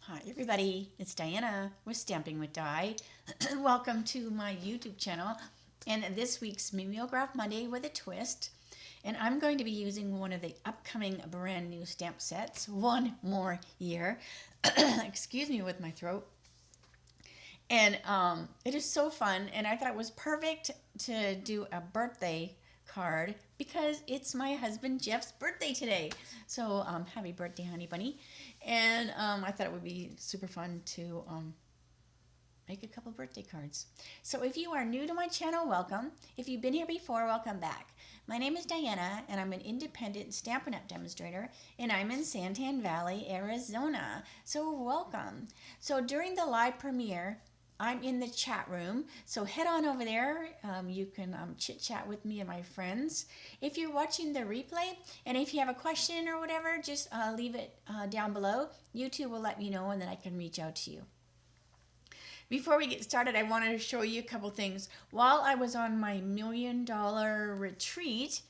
Hi everybody, it's Diana with Stamping with Di. Welcome to my YouTube channel and this week's Mimeograph Monday with a twist. And I'm going to be using one of the upcoming brand new stamp sets, One More Year. Excuse me with my throat. And it is so fun, and I thought it was perfect to do a birthday card because it's my husband Jeff's birthday today. So happy birthday, honey bunny. And I thought it would be super fun to make a couple birthday cards. So if you are new to my channel, welcome. If you've been here before, welcome back. My name is Diana, and I'm an independent Stampin' Up! Demonstrator, and I'm in Santan Valley, Arizona. So welcome. So during the live premiere, I'm in the chat room, so head on over there. You can chit chat with me and my friends. If you're watching the replay, and if you have a question or whatever, just leave it down below. YouTube will let me know, and then I can reach out to you. Before we get started, I wanted to show you a couple things. While I was on my $1 million retreat,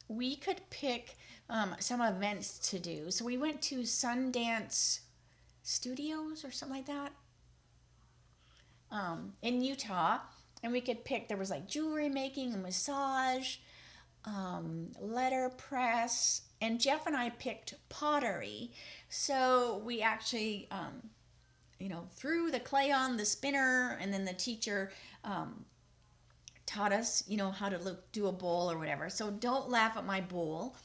we could pick some events to do. So we went to Sundance Studios or something like that. In Utah, and we could pick, there was like jewelry making, a massage, letterpress, and Jeff and I picked pottery. So we actually, threw the clay on the spinner, and then the teacher taught us, how to do a bowl or whatever. So don't laugh at my bowl,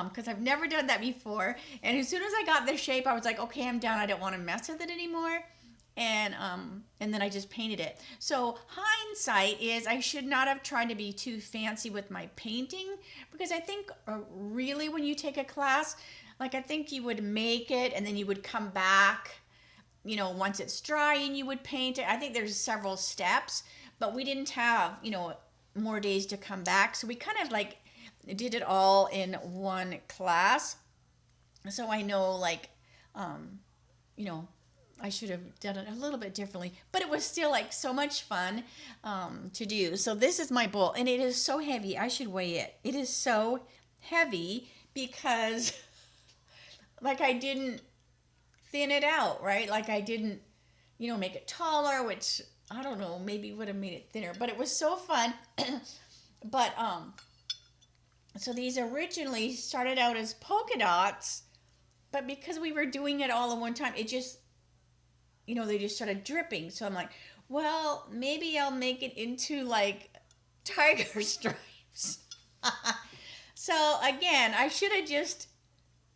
because I've never done that before. And as soon as I got the shape, I was like, okay, I'm done. I don't want to mess with it anymore. And then I just painted it. So hindsight is I should not have tried to be too fancy with my painting, because I think really when you take a class, like I think you would make it and then you would come back, once it's dry, and you would paint it. I think there's several steps, but we didn't have, more days to come back. So we kind of like did it all in one class. So I know I should have done it a little bit differently, but it was still like so much fun to do. So this is my bowl, and it is so heavy. I should weigh it. It is so heavy because like I didn't thin it out, right? Like I didn't, make it taller, which I don't know, maybe would have made it thinner, but it was so fun. But so these originally started out as polka dots, but because we were doing it all at one time, it just, they just started dripping. So I'm like, well, maybe I'll make it into like tiger stripes. So again, I should have just,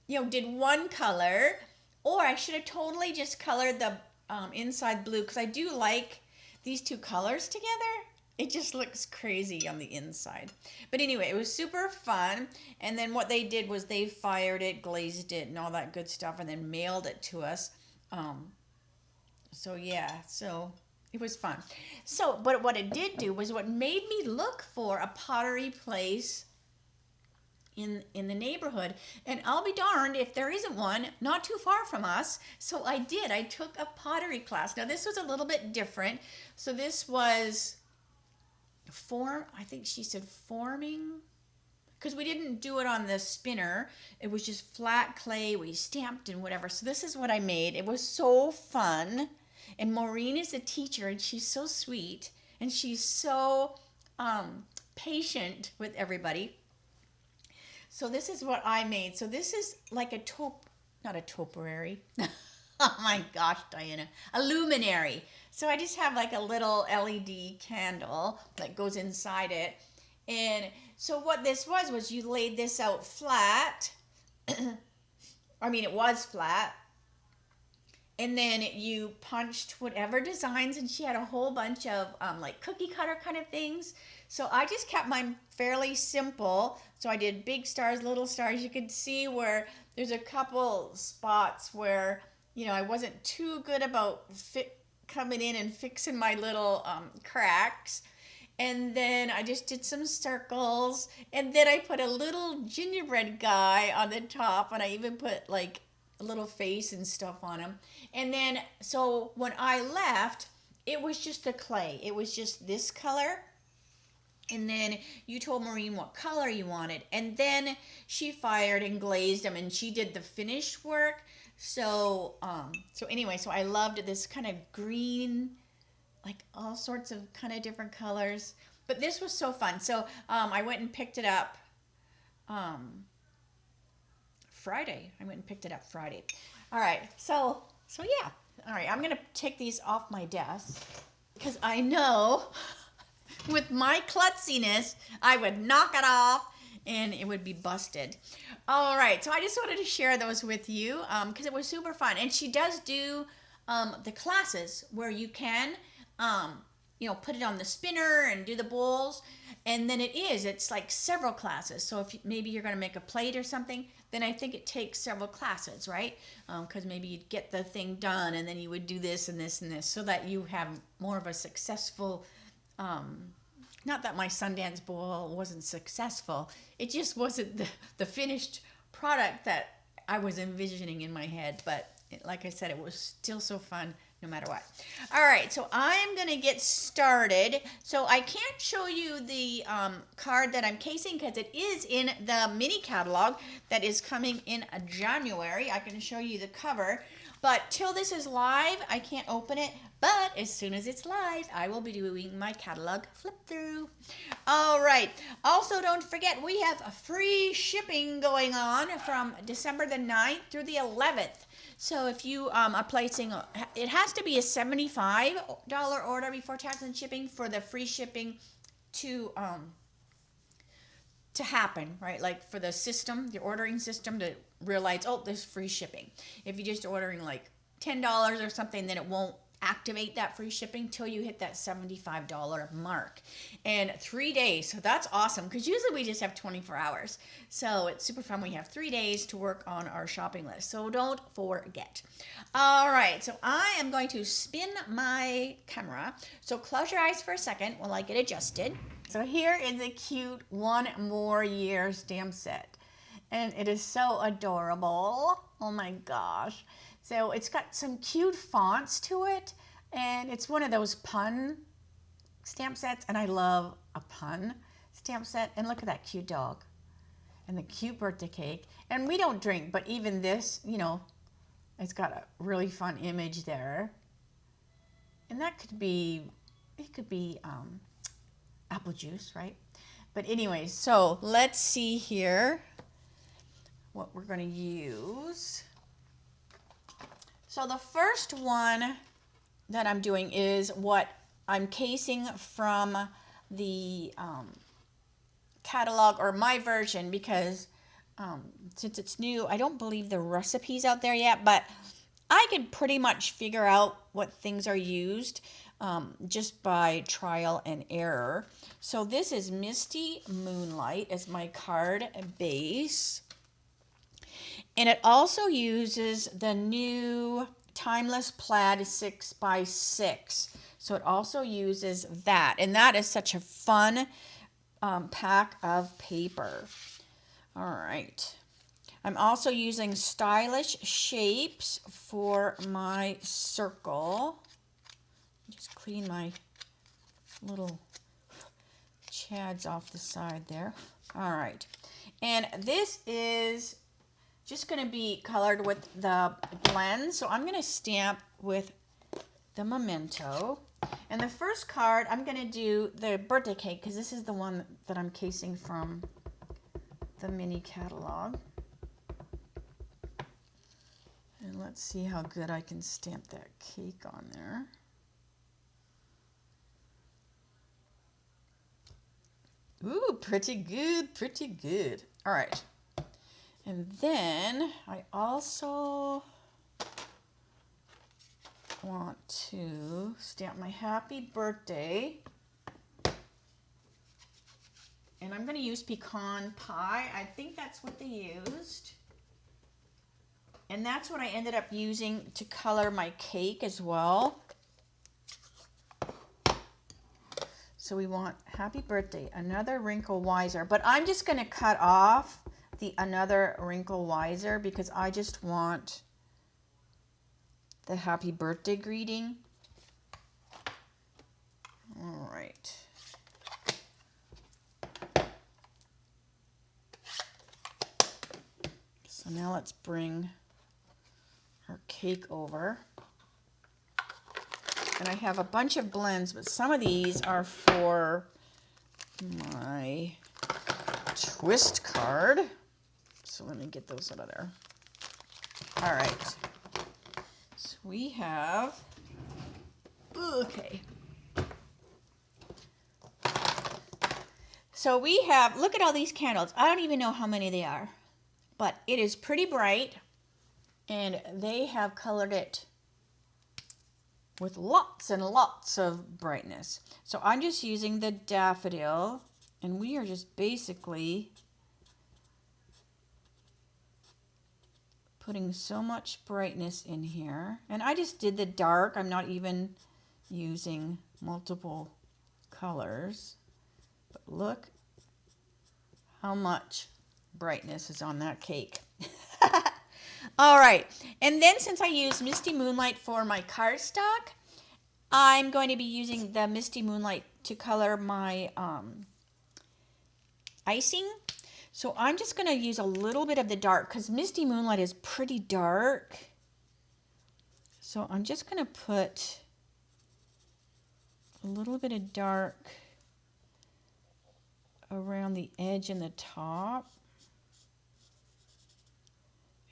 did one color, or I should have totally just colored the inside blue, because I do like these two colors together. It just looks crazy on the inside. But anyway, it was super fun. And then what they did was they fired it, glazed it, and all that good stuff, and then mailed it to us. So yeah, so it was fun. So, but what it did do was what made me look for a pottery place in the neighborhood. And I'll be darned if there isn't one not too far from us. So I did. I took a pottery class. Now this was a little bit different. So this was I think she said forming, because we didn't do it on the spinner. It was just flat clay. We stamped and whatever. So this is what I made. It was so fun. And Maureen is a teacher, and she's so sweet, and she's so patient with everybody. So this is what I made. So this is like not a topiary. Oh my gosh, Diana, a luminary. So I just have like a little LED candle that goes inside it. And so what this was you laid this out flat. I mean, it was flat. And then you punched whatever designs, and she had a whole bunch of like cookie cutter kind of things. So I just kept mine fairly simple. So I did big stars, little stars. You could see where there's a couple spots where, I wasn't too good about coming in and fixing my little cracks. And then I just did some circles. And then I put a little gingerbread guy on the top, and I even put like a little face and stuff on him. And then, so when I left, it was just the clay. It was just this color. And then you told Maureen what color you wanted. And then she fired and glazed them, and she did the finish work. So, so anyway, so I loved this kind of green, like all sorts of kind of different colors. But this was so fun. So I went and picked it up Friday. I went and picked it up Friday. All right. So yeah. All right. I'm gonna take these off my desk because I know with my klutziness, I would knock it off and it would be busted. All right, so I just wanted to share those with you because it was super fun. And she does do the classes where you can, put it on the spinner and do the bowls. And then it's like several classes. So if maybe you're going to make a plate or something, then I think it takes several classes, right? Because maybe you'd get the thing done and then you would do this and this and this so that you have more of a successful not that my Sundance bowl wasn't successful. It just wasn't the finished product that I was envisioning in my head. But like I said, it was still so fun no matter what. All right, so I'm going to get started. So I can't show you the card that I'm casing because it is in the mini catalog that is coming in January. I can show you the cover. But till this is live, I can't open it. But as soon as it's live, I will be doing my catalog flip through. All right. Also, don't forget, we have a free shipping going on from December the 9th through the 11th. So if you are placing, it has to be a $75 order before tax and shipping for the free shipping to happen, right? Like for the system, the ordering system to realize, oh, there's free shipping. If you're just ordering like $10 or something, then it won't activate that free shipping till you hit that $75 mark. And 3 days, so that's awesome because usually we just have 24 hours. So it's super fun. We have 3 days to work on our shopping list. So don't forget. All right, so I am going to spin my camera. So close your eyes for a second while I get adjusted. So here is a cute One More Year stamp set. And it is so adorable. Oh my gosh. So it's got some cute fonts to it. And it's one of those pun stamp sets. And I love a pun stamp set. And look at that cute dog. And the cute birthday cake. And we don't drink, but even this, it's got a really fun image there. And that could be, apple juice, right? But anyways, so let's see here what we're going to use. So the first one that I'm doing is what I'm casing from the catalog or my version because since it's new, I don't believe the recipe's out there yet, but I can pretty much figure out what things are used just by trial and error. So this is Misty Moonlight as my card base. And it also uses the new Timeless Plaid 6x6. So it also uses that. And that is such a fun pack of paper. All right. I'm also using Stylish Shapes for my circle. Just clean my little chads off the side there. All right. And this is just going to be colored with the blend. So I'm going to stamp with the Memento. And the first card, I'm going to do the birthday cake because this is the one that I'm casing from the mini catalog. And let's see how good I can stamp that cake on there. Ooh, pretty good, pretty good. All right. And then I also want to stamp my happy birthday. And I'm going to use pecan pie. I think that's what they used. And that's what I ended up using to color my cake as well. So we want happy birthday, another wrinkle wiser. But I'm just going to cut off the another wrinkle wiser because I just want the happy birthday greeting. All right. So now let's bring cake over. And I have a bunch of blends, but some of these are for my twist card. So let me get those out of there. All right. So we have, okay. So we have, look at all these candles. I don't even know how many they are, but it is pretty bright, and they have colored it with lots and lots of brightness. So I'm just using the daffodil, and we are just basically putting so much brightness in here. And I just did the dark. I'm not even using multiple colors. But look how much brightness is on that cake. All right, and then since I use Misty Moonlight for my cardstock, I'm going to be using the Misty Moonlight to color my icing. So I'm just going to use a little bit of the dark because Misty Moonlight is pretty dark. So I'm just going to put a little bit of dark around the edge and the top.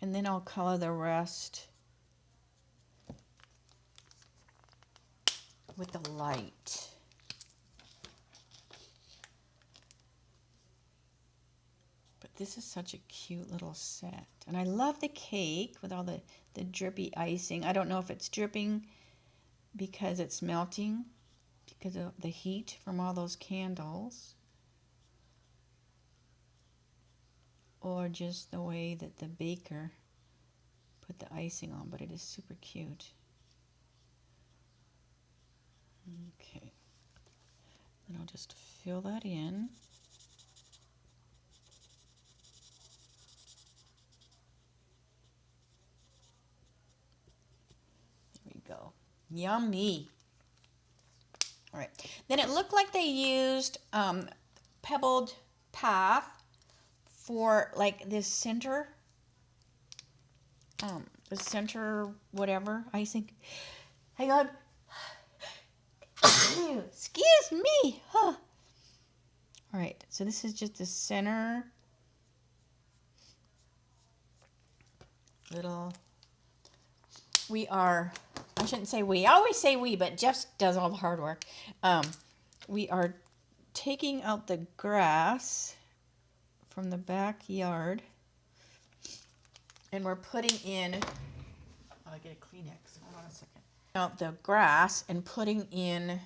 And then I'll color the rest with the light. But this is such a cute little set. And I love the cake with all the drippy icing. I don't know if it's dripping because it's melting, because of the heat from all those candles, or just the way that the baker put the icing on, but it is super cute. Okay, then I'll just fill that in. There we go. Yummy. All right, then it looked like they used pebbled path for like this center, the center whatever icing. Hang on. Excuse me. Huh. All right, so this is just the center little. I shouldn't say we. I always say we, but Jeff does all the hard work. We are taking out the grass from the backyard, and we're putting in, I'll get a Kleenex, hold on a second. Out the grass and putting in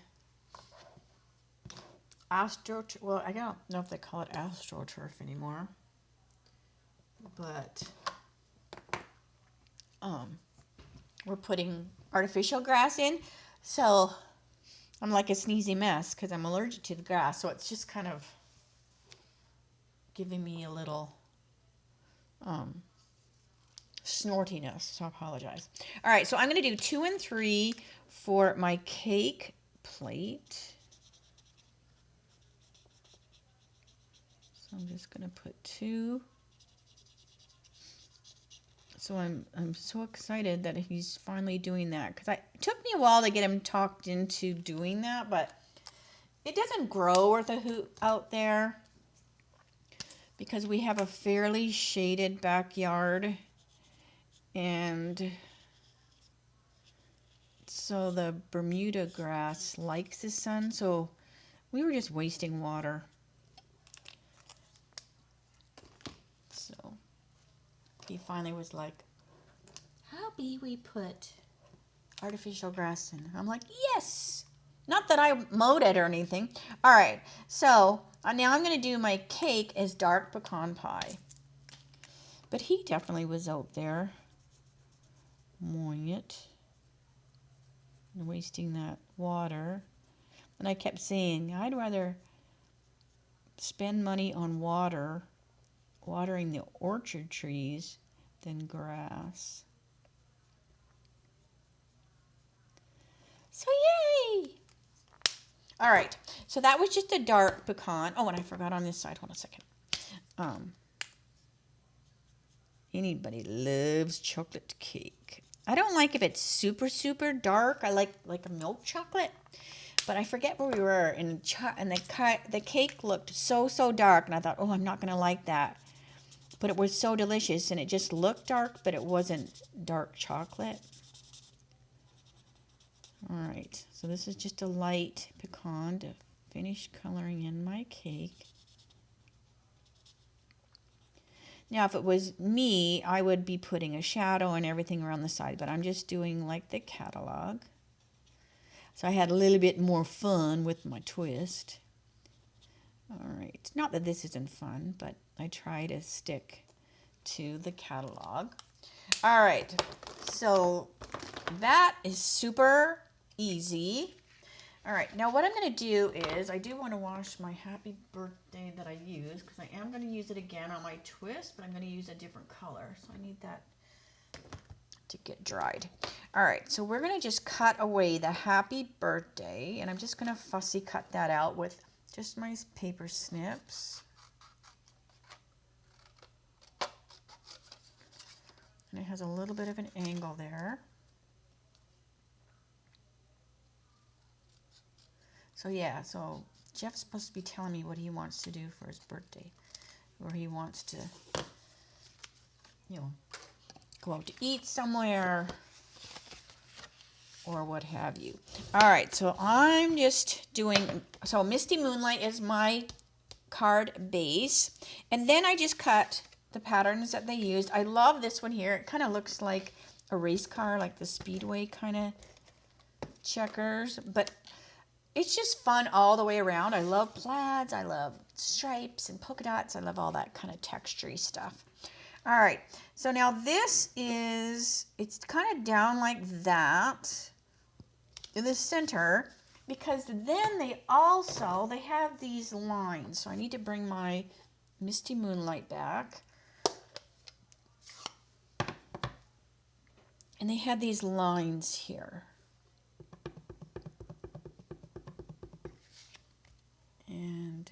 well, I don't know if they call it AstroTurf anymore, but we're putting artificial grass in, so I'm like a sneezy mess because I'm allergic to the grass, so it's just kind of giving me a little snortiness, so I apologize. All right, so I'm going to do 2 and 3 for my cake plate. So I'm just going to put 2. So I'm so excited that he's finally doing that, because it took me a while to get him talked into doing that, but it doesn't grow worth a hoot out there because we have a fairly shaded backyard, and so the Bermuda grass likes the sun, so we were just wasting water. So he finally was like, how be we put artificial grass in? I'm like, yes. Not that I mowed it or anything. All right, so now I'm going to do my cake as dark pecan pie. But he definitely was out there mowing it and wasting that water. And I kept saying, I'd rather spend money on watering the orchard trees than grass. So yay! All right, so that was just a dark pecan. Oh, and I forgot on this side. Hold on a second. Anybody loves chocolate cake. I don't like if it's super, super dark. I like a milk chocolate. But I forget where we were, and the cake looked so, so dark. And I thought, oh, I'm not going to like that. But it was so delicious, and it just looked dark, but it wasn't dark chocolate. All right, so this is just a light pecan to finish coloring in my cake. Now, if it was me, I would be putting a shadow and everything around the side, but I'm just doing like the catalog. So I had a little bit more fun with my twist. All right, not that this isn't fun, but I try to stick to the catalog. All right, so that is super easy. All right, now what I'm going to do is, I do want to wash my happy birthday that I used, because I am going to use it again on my twist, but I'm going to use a different color. So I need that to get dried. All right, so we're going to just cut away the happy birthday, and I'm just going to fussy cut that out with just my paper snips. And it has a little bit of an angle there. So yeah, so Jeff's supposed to be telling me what he wants to do for his birthday, or he wants to, you know, go out to eat somewhere, or what have you. All right, so I'm just doing, so Misty Moonlight is my card base, and then I just cut the patterns that they used. I love this one here. It kind of looks like a race car, like the Speedway kind of checkers, but it's just fun all the way around. I love plaids. I love stripes and polka dots. I love all that kind of textury stuff. All right, so now this is, it's kind of down like that in the center, because then they have these lines. So I need to bring my Misty Moonlight back. And they had these lines here. And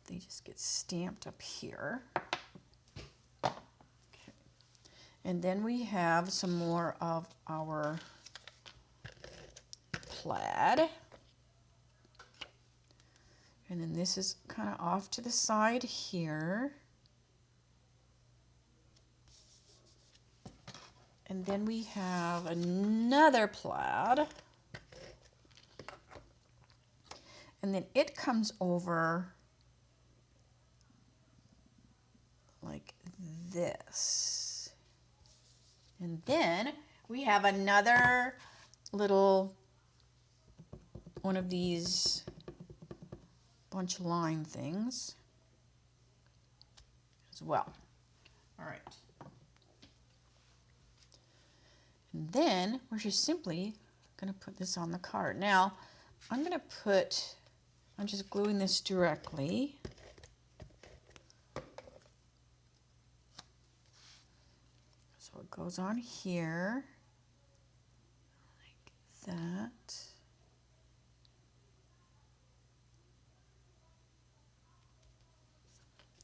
they just get stamped up here. Okay. And then we have some more of our plaid. And then this is kind of off to the side here. And then we have another plaid. And then it comes over like this. And then we have another little one of these bunch line things as well. All right. And then we're just simply going to put this on the card. Now, I'm just gluing this directly. So it goes on here, like that.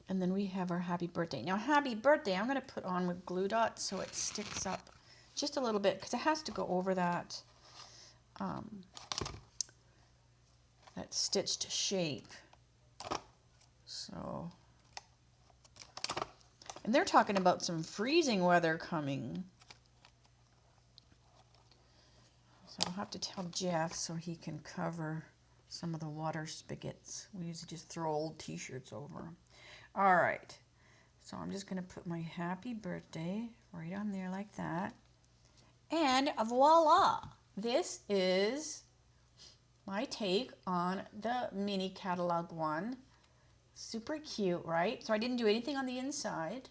And then we have our happy birthday. Now, happy birthday, I'm going to put on with glue dots so it sticks up just a little bit, because it has to go over that that stitched shape. So, and they're talking about some freezing weather coming. So I'll have to tell Jeff so he can cover some of the water spigots. We usually just throw old t-shirts over them. All right, so I'm just going to put my happy birthday right on there like that. And voila, this is my take on the mini catalog one. Super cute, right? So I didn't do anything on the inside.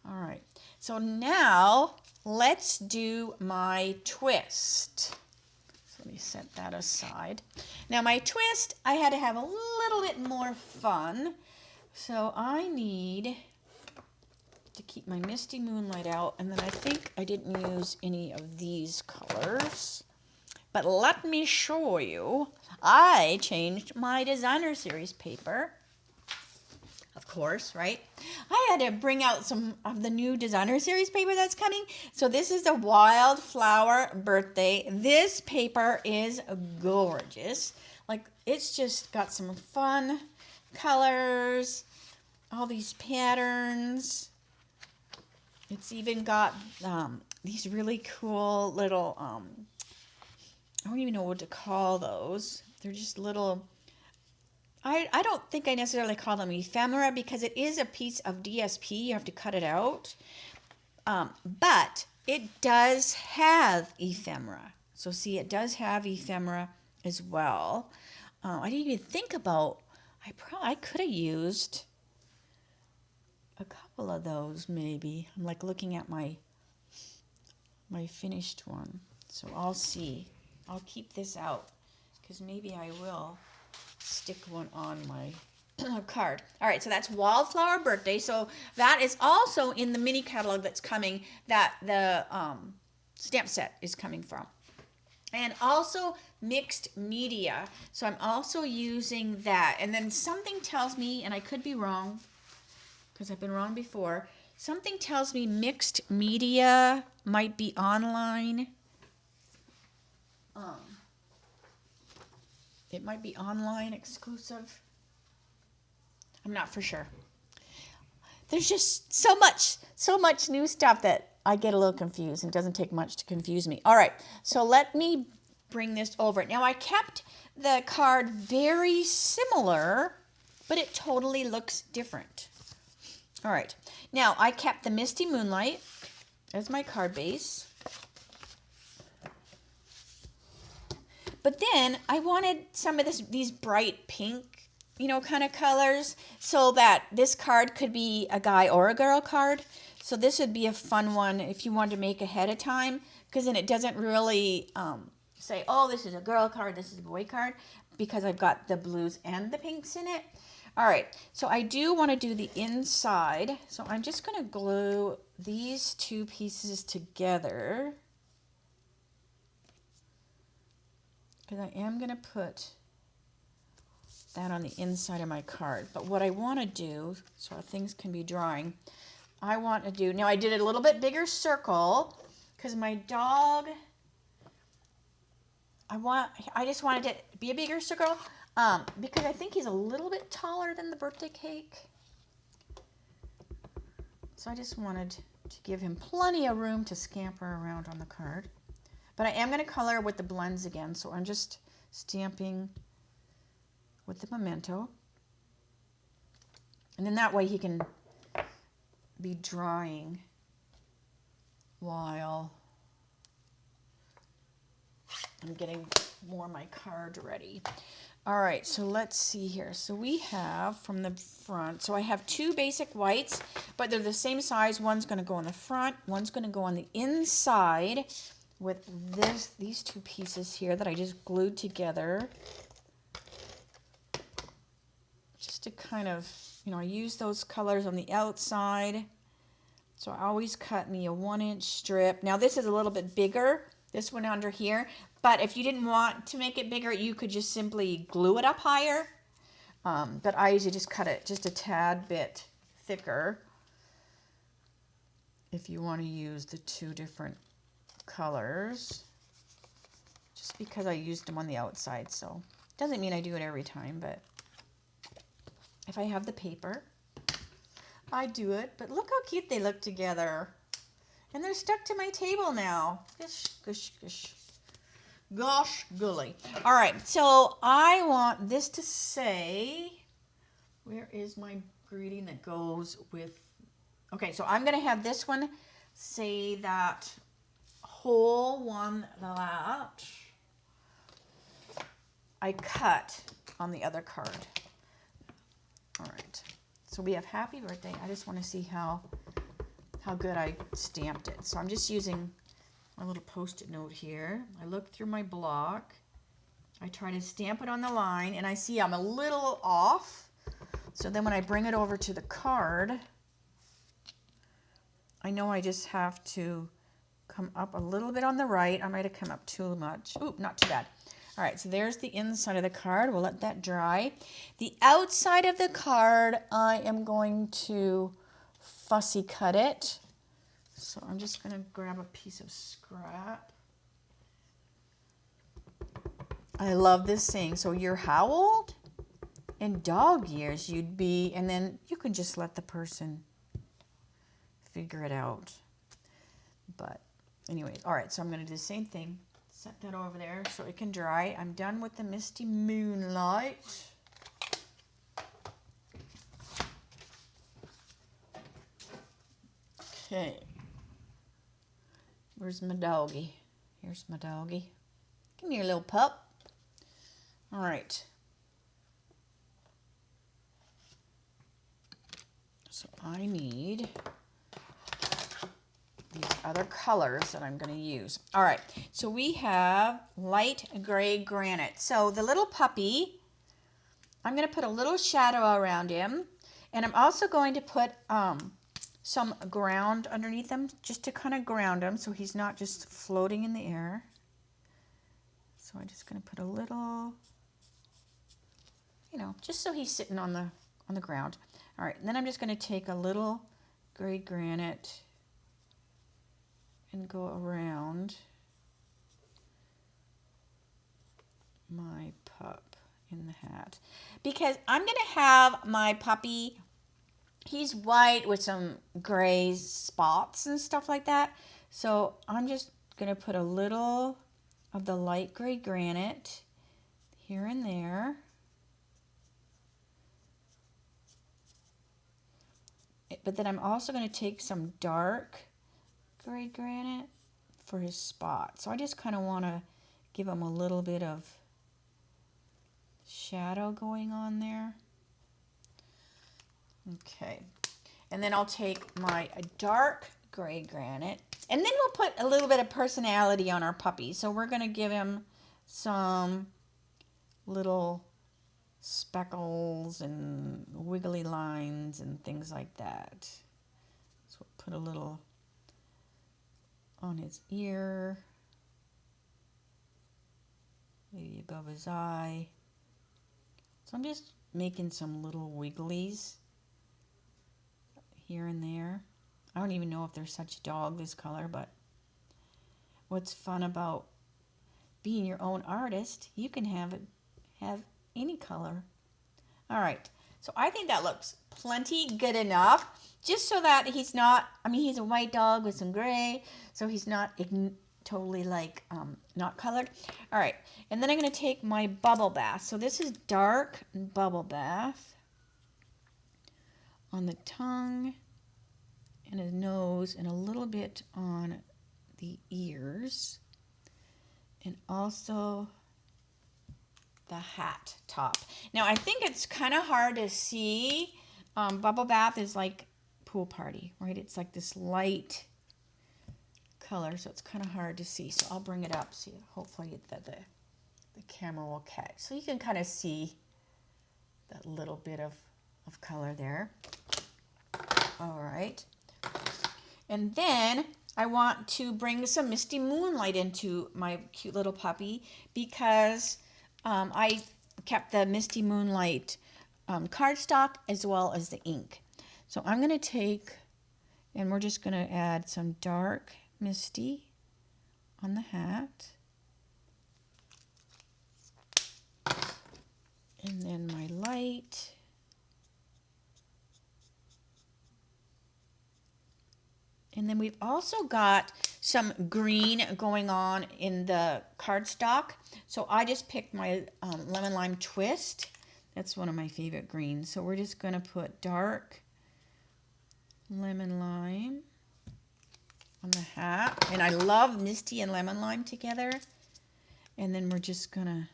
All right, so now let's do my twist. So let me set that aside. Now my twist, I had to have a little bit more fun. So I need to keep my Misty Moonlight out, and then I think I didn't use any of these colors. But let me show you, I changed my designer series paper. Of course, right? I had to bring out some of the new designer series paper that's coming. So this is the Wildflower Birthday. This paper is gorgeous. Like, it's just got some fun colors, all these patterns. It's even got these really cool little, I don't even know what to call those. They're just little, I don't think I necessarily call them ephemera because it is a piece of DSP. You have to cut it out. But it does have ephemera. So see, it does have ephemera as well. I didn't even think about, I could have used a couple of those maybe. I'm like looking at my finished one. So I'll see. I'll keep this out because maybe I will stick one on my card. All right, so that's Wildflower Birthday. So that is also in the mini catalog that's coming, that the stamp set is coming from. And also mixed media. So I'm also using that. And then something tells me, and I could be wrong because I've been wrong before, something tells me mixed media might be online. It might be online exclusive. I'm not for sure. There's just so much new stuff that I get a little confused, and it doesn't take much to confuse me. All right, so let me bring this over. Now, I kept the card very similar, but it totally looks different. All right, now I kept the Misty Moonlight as my card base. But then I wanted some of these bright pink, kind of colors, so that this card could be a guy or a girl card. So this would be a fun one if you wanted to make ahead of time, because then it doesn't really say, oh, this is a girl card, this is a boy card, because I've got the blues and the pinks in it. All right, so I do want to do the inside. So I'm just going to glue these two pieces together, because I am going to put that on the inside of my card. But what I want to do, so things can be drying, I want to do, now I did a little bit bigger circle, because my dog, I just wanted it to be a bigger circle, because I think he's a little bit taller than the birthday cake. So I just wanted to give him plenty of room to scamper around on the card. But I am going to color with the blends again, so I'm just stamping with the memento. And then that way he can be drying while I'm getting more of my card ready. All right, so let's see here. So we have from the front, so I have two basic whites, but they're the same size. One's going to go on the front, one's going to go on the inside with these two pieces here that I just glued together. Just to kind of, I use those colors on the outside. So I always cut me a 1-inch strip. Now this is a little bit bigger, this one under here, but if you didn't want to make it bigger, you could just simply glue it up higher. But I usually just cut it just a tad bit thicker if you want to use the two different colors, just because I used them on the outside. So doesn't mean I do it every time, but if I have the paper, I do it. But look how cute they look together. And they're stuck to my table now. Gosh, gosh, gosh. Gosh, golly. All right, so I want this to say, where is my greeting that goes with, okay, so I'm going to have this one say that whole one that I cut on the other card. All right, so we have happy birthday. I just want to see how good I stamped it. So I'm just using my little post-it note here. I look through my block. I try to stamp it on the line, and I see I'm a little off. So then when I bring it over to the card, I know I just have to come up a little bit on the right. I might have come up too much. Ooh, not too bad. All right, so there's the inside of the card. We'll let that dry. The outside of the card, I am going to fussy cut it. So I'm just going to grab a piece of scrap. I love this saying. So you're how old? In dog years you'd be, and then you can just let the person figure it out. But anyway, all right, so I'm going to do the same thing. Set that over there so it can dry. I'm done with the Misty Moonlight. Okay. Where's my doggy? Here's my doggy. Come here, little pup. All right. So I need these other colors that I'm going to use. All right, so we have light gray granite. So the little puppy, I'm going to put a little shadow around him, and I'm also going to put some ground underneath him just to kind of ground him so he's not just floating in the air. So I'm just going to put a little, you know, just so he's sitting on the ground. All right, and then I'm just going to take a little gray granite and go around my pup in the hat. Because I'm going to have my puppy, he's white with some gray spots and stuff like that. So I'm just going to put a little of the light gray granite here and there. But then I'm also going to take some dark gray granite for his spot. So I just kind of want to give him a little bit of shadow going on there. Okay. And then I'll take my dark gray granite, and then we'll put a little bit of personality on our puppy. So we're going to give him some little speckles and wiggly lines and things like that. So we'll put a little on his ear, maybe above his eye. So I'm just making some little wigglies here and there. I don't even know if there's such a dog this color, but what's fun about being your own artist, you can have any color. All right, so I think that looks plenty good enough, just so that he's not, I mean, he's a white dog with some gray, so he's not totally like not colored. All right, and then I'm going to take my bubble bath. So this is dark bubble bath on the tongue and his nose and a little bit on the ears, and also the hat top. Now I think it's kind of hard to see. Bubble bath is like pool party, right? It's like this light color, so it's kind of hard to see. So I'll bring it up, see, hopefully the camera will catch. So you can kind of see that little bit of color there. All right. And then I want to bring some Misty Moonlight into my cute little puppy, because I kept the Misty Moonlight cardstock as well as the ink. So I'm going to take, and we're just going to add some dark Misty on the hat. And then my light. And then we've also got some green going on in the cardstock. So I just picked my Lemon Lime Twist. That's one of my favorite greens. So we're just going to put dark lemon lime on the hat. And I love Misty and lemon lime together. And then we're just going to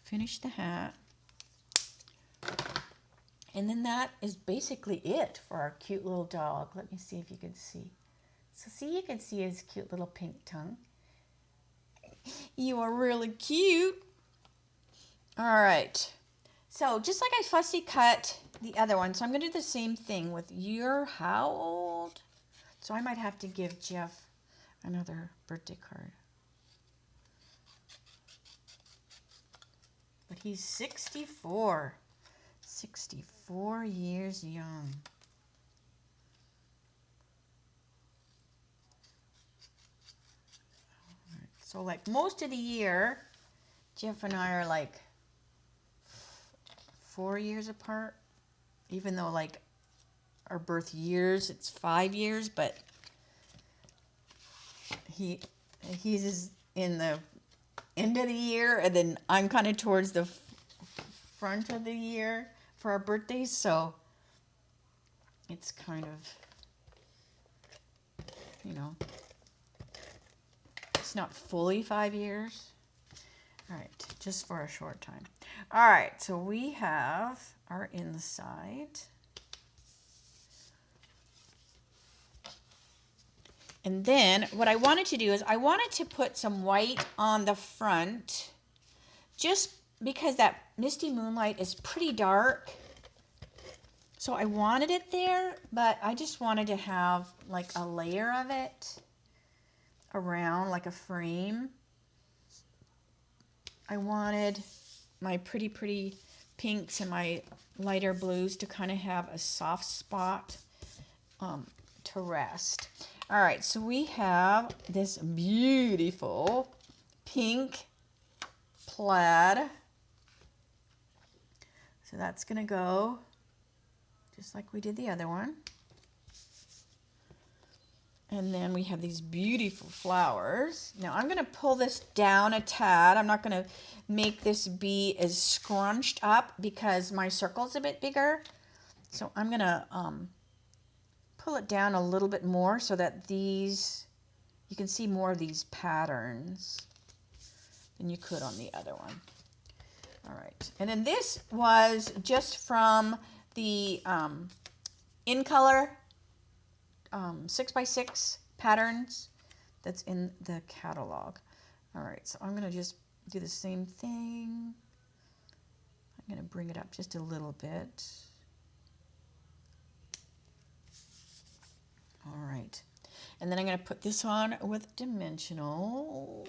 finish the hat. And then that is basically it for our cute little dog. Let me see if you can see. So see, you can see his cute little pink tongue. You are really cute. All right. So just like I fussy cut the other one, so I'm going to do the same thing with you're how old? So I might have to give Jeff another birthday card. But he's 64. 64 years young. Right. So like most of the year, Jeff and I are like 4 years apart. Even though like our birth years, it's 5 years, but he's in the end of the year, and then I'm kind of towards the front of the year for our birthdays, so it's kind of, you know, it's not fully 5 years. All right, just for a short time. All right, so we have our inside. And then what I wanted to do is I wanted to put some white on the front, just because that misty moonlight is pretty dark. So I wanted it there, but I just wanted to have like a layer of it around, like a frame. I wanted my pretty pinks and my lighter blues to kind of have a soft spot to rest. All right, so we have this beautiful pink plaid. So that's going to go just like we did the other one. And then we have these beautiful flowers. Now I'm going to pull this down a tad. I'm not going to make this be as scrunched up because my circle's a bit bigger. So I'm going to pull it down a little bit more so that these, you can see more of these patterns than you could on the other one. All right, and then this was just from the In Color 6x6 patterns that's in the catalog. All right, so I'm gonna just do the same thing. I'm gonna bring it up just a little bit. All right, and then I'm going to put this on with dimensionals.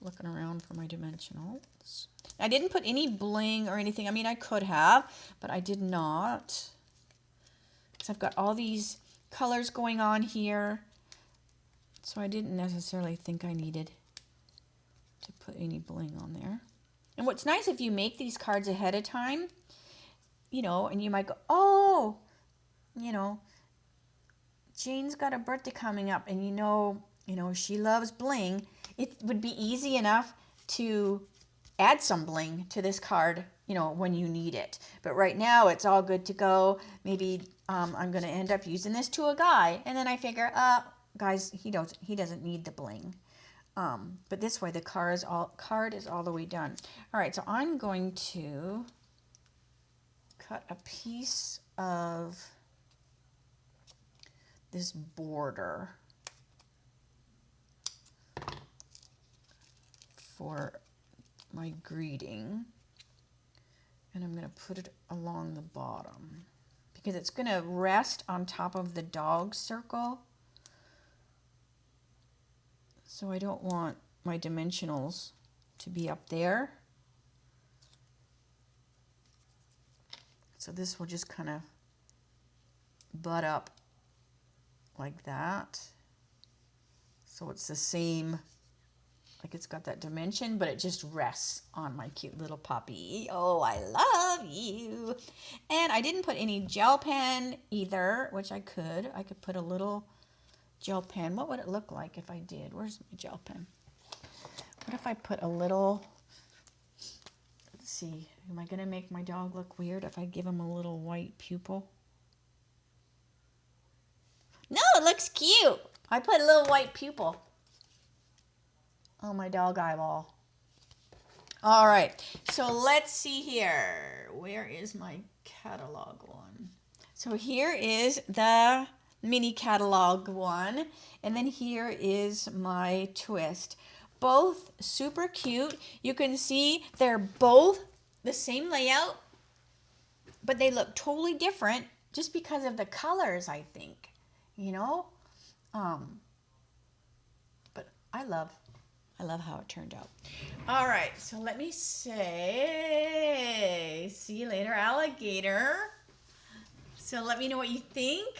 Looking around for my dimensionals. I didn't put any bling or anything. I mean, I could have, but I did not. Because I've got all these colors going on here. So I didn't necessarily think I needed to put any bling on there. And what's nice, if you make these cards ahead of time, you know, and you might go, oh, you know, Jane's got a birthday coming up, and you know, she loves bling. It would be easy enough to add some bling to this card, you know, when you need it. But right now, it's all good to go. Maybe I'm going to end up using this to a guy, and then I figure, guys, he doesn't need the bling. But this way, the card is all the way done. All right, so I'm going to cut a piece of this border for my greeting, and I'm going to put it along the bottom because it's going to rest on top of the dog circle, so I don't want my dimensionals to be up there. So this will just kind of butt up like that. So it's the same, like it's got that dimension, but it just rests on my cute little puppy. Oh, I love you. And I didn't put any gel pen either, which I could. I could put a little gel pen. What would it look like if I did? Where's my gel pen? What if I put a little, let's see, am I going to make my dog look weird if I give him a little white pupil? No, it looks cute. I put a little white pupil on my dog eyeball. All right, so let's see here. Where is my catalog one? So here is the mini catalog one, and then here is my twist. Both super cute. You can see they're both the same layout, but they look totally different just because of the colors, I think. You know, but I love I love how it turned out. All right, so let me say, see you later, alligator. So let me know what you think.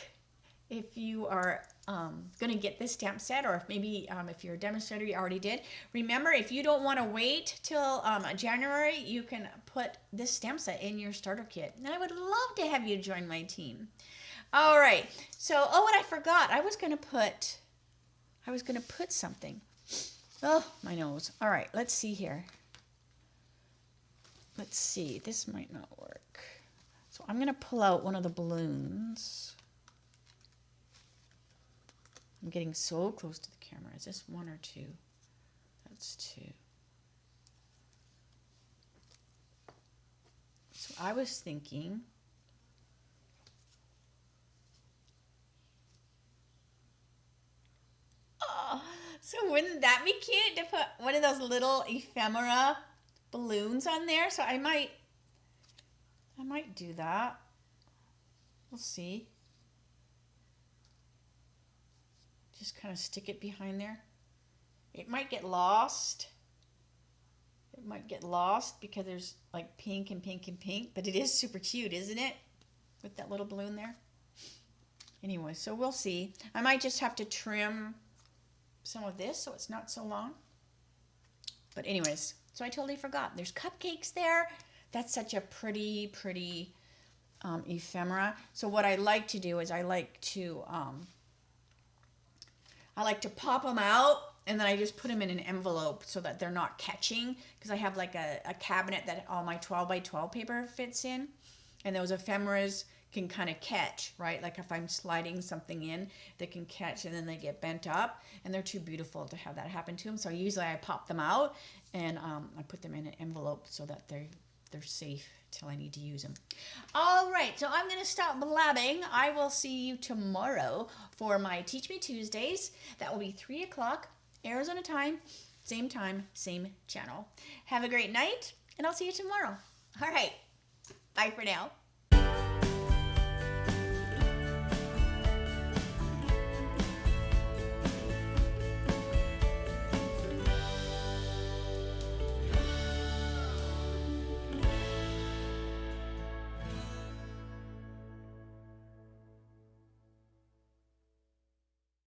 If you are going to get this stamp set, or if maybe if you're a demonstrator, you already did. Remember, if you don't want to wait till January, you can put this stamp set in your starter kit. And I would love to have you join my team. All right. So, oh, and I forgot. I was going to put something. Oh, my nose. All right. Let's see here. Let's see. This might not work. So I'm going to pull out one of the balloons. I'm getting so close to the camera. Is this one or two? That's two. So I was thinking, oh, so wouldn't that be cute to put one of those little ephemera balloons on there? So I might do that. We'll see. Just kind of stick it behind there. It might get lost. It might get lost because there's like pink and pink and pink, but it is super cute, isn't it? With that little balloon there. Anyway, so we'll see. I might just have to trim some of this so it's not so long. But anyways, so I totally forgot. There's cupcakes there. That's such a pretty ephemera. So what I like to do is I like to pop them out, and then I just put them in an envelope so that they're not catching, because I have like a cabinet that all my 12 by 12 paper fits in, and those ephemeras can kind of catch, right? Like if I'm sliding something in, they can catch and then they get bent up, and they're too beautiful to have that happen to them. So usually I pop them out and I put them in an envelope so that they're safe till I need to use them. All right, so I'm going to stop blabbing. I will see you tomorrow for my Teach Me Tuesdays. That will be 3 o'clock Arizona time, same channel. Have a great night, and I'll see you tomorrow. All right, bye for now.